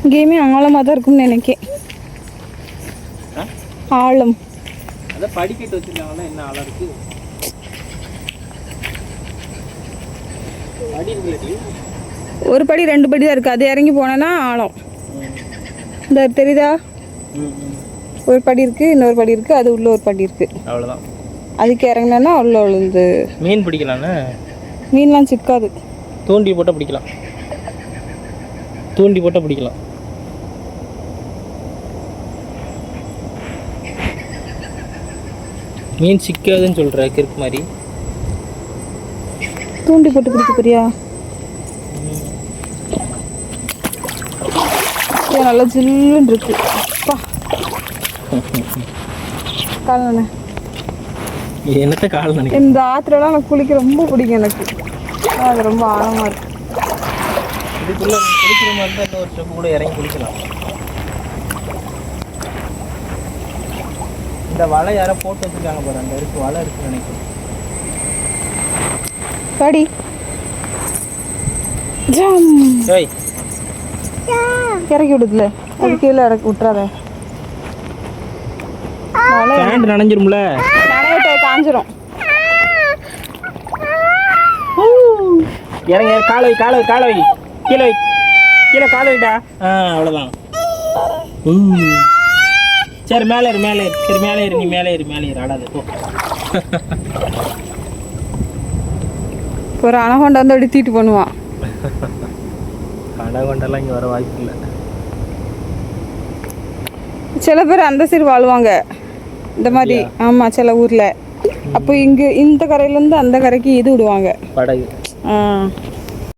இங்கேயுமே ஆழமாக தான் இருக்கும்னு நினைக்கிறேன். ஆழம் அதான் படிக்கட்டு வச்சிருக்காங்களா, என்ன ஆழம் இருக்கு? படி இருக்கு, ஒரு படி 2 படி தான் இருக்குது. அது இறங்கி போனேன்னா ஆழம். இந்த தெரியுதா, ஒரு படி இருக்குது, இன்னொரு படி இருக்குது, அது உள்ள ஒரு படி இருக்குது, அவ்வளோதான். அதுக்கு இறங்கினா உள்ள விழுந்து மீன் பிடிக்கலான்னு. மீன்லாம் சிக்காது. தூண்டி போட்டால் பிடிக்கலாம், தூண்டி போட்டால் பிடிக்கலாம். மீன் சிக்காதுன்னு சொல்கிற கிறுக்கு மாதிரி. தூண்டி போட்டு பிடிக்க போறியா? நல்லா ஜில்லுன்னு இருக்கு. கால் என்னத்த கால் நினைக்க. இந்த ஆற்றுலாம் எனக்கு குளிக்க ரொம்ப பிடிக்கும். எனக்கு அது ரொம்ப ஆழமாக இருக்கு. இதுக்குள்ள குளிக்கிற மாதிரி தான் இன்னொரு ஸ்டெப் கூட இறங்கி குளிக்கலாம். இந்த வலை யாரோ போட்டு வச்சுருக்காங்க பாரு, அந்த இருக்கு வலை இருக்குன்னு நினைக்கிறேன். படி இறக்கி விடுதுல, அது கீழே இறக்கி விட்டுறாத. பேண்ட் நனைஞ்சிரும்ல, நனையிட்ட காஞ்சிரும். இறங்க, காலை வை, காலை வை, காலை வை, கீழே வை, கீழே காலை வைடா. அவ்வளோதான். சரி மேலே ஏறு, மேலே ஏறு, சரி மேலே ஏறு, நீ மேலே ஏறு, மேலே ஏறு, ஆடாது போ. ஒரு அனகொண்டா வந்து அப்படி தீட்டு பண்ணுவான். அனகொண்டெல்லாம் இங்கே வர வாய்ப்பு இல்லை. சில பேர் அந்த சைடு வாழ்வாங்க இந்த மாதிரி. ஆமாம், சில ஊரில். அப்போ இங்கே இந்த கரையிலேருந்து அந்த கரைக்கு இது விடுவாங்க, படகு.